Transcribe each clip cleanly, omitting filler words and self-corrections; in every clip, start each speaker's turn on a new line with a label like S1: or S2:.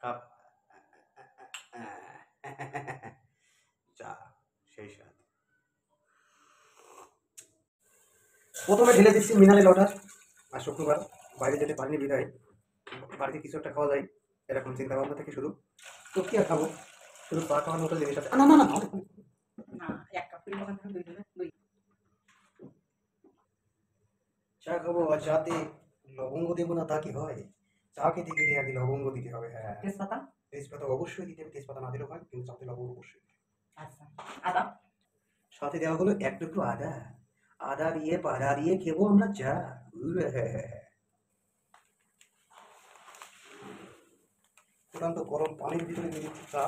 S1: Cup চা সেই স্বাদ। প্রথমে ঢেলে দিচ্ছি মিনারেল ওয়াটার। আর শুক্রবার বাইরে যেতে পারিনি বিদায় বাড়িতে কিছু একটা খাওয়া যায় এরকম চিন্তা ভাবনা থেকে শুরু। তো কি আর খাবো, শুধু চা খাওয়ার মতো জিনিস আছে। না না না না, এক কাপ চা খাবো আর চাতে লবঙ্গ দেবো না তা কি হয়? চা খেতে গেলে আগে লবঙ্গ দিতে হবে। হ্যাঁ, তেজপাতা। তেজপাতা অবশ্যই দিতে হবে, তেজপাতা না দিলেও হয়, কিন্তু চাতে লবঙ্গ অবশ্যই। আচ্ছা, আদা সাথে দেওয়া হলো এক টুকরো আদা। আদা দিয়ে পাড়া দিয়ে খেবো আমরা চা। ফুটান্ত গরম পানির ভিতরে দিয়ে দিচ্ছি চা।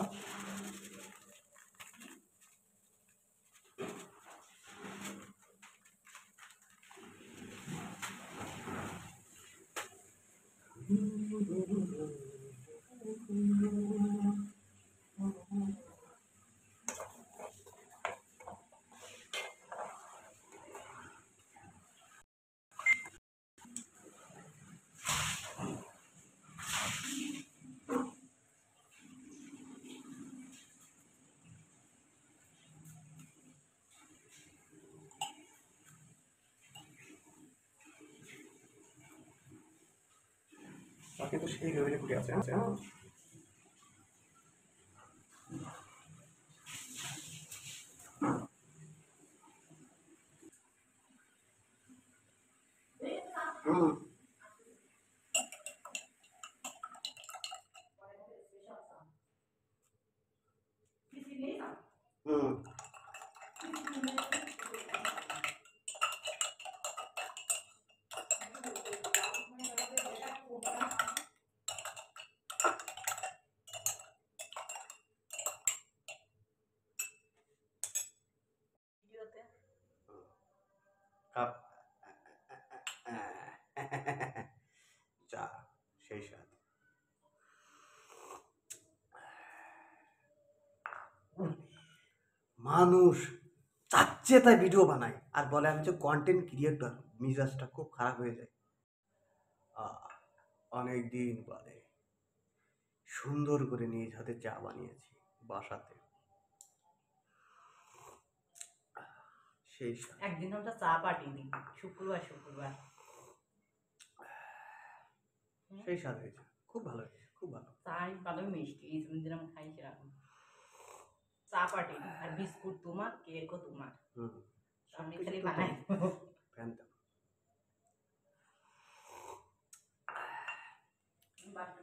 S1: চা কিন্তু সেই লেভেলে ফুটে আছে। হুম হুম কাপ চা সেই স্বাদ। মানুষ চাচ্ছে তাই ভিডিও বানায় আর বলে আমি যে কন্টেন্ট ক্রিয়েটর, মিজাজটা খুব খারাপ হয়ে যায়। অনেক দিন বাদে সুন্দর করে নিজ হাতে চা বানিয়েছি বাসাতে, সেই স্বাদ।
S2: একদিন আমরা চা পার্টি দিই শুক্রবার শুক্রবার,
S1: সেই স্বাদ হয়েছে, খুব ভালো হয়েছে, খুব ভালো।
S2: চা ভালো মিষ্টি এই যেরকম খাই সেরকম চা পার্টি আর বিস্কুট তোমার, কেকও তোমার। আমি খালি বানাই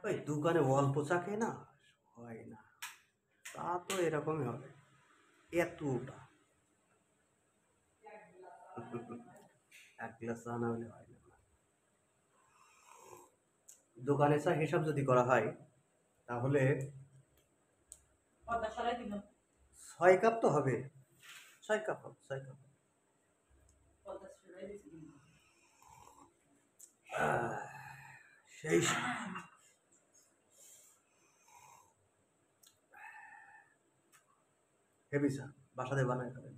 S1: ওই দোকানে অল্প চা খেয়ে না হয় না, তা তো এরকমই হবে এতটা। এক গ্লাস চা না হলে হয় না। দোকানে চা হিসাব যদি করা হয় তাহলে 6 কাপ তো হবে, 6 কাপ হবে, 6 কাপ। সেই হেভি চা বাসাতে বানায় খাবে।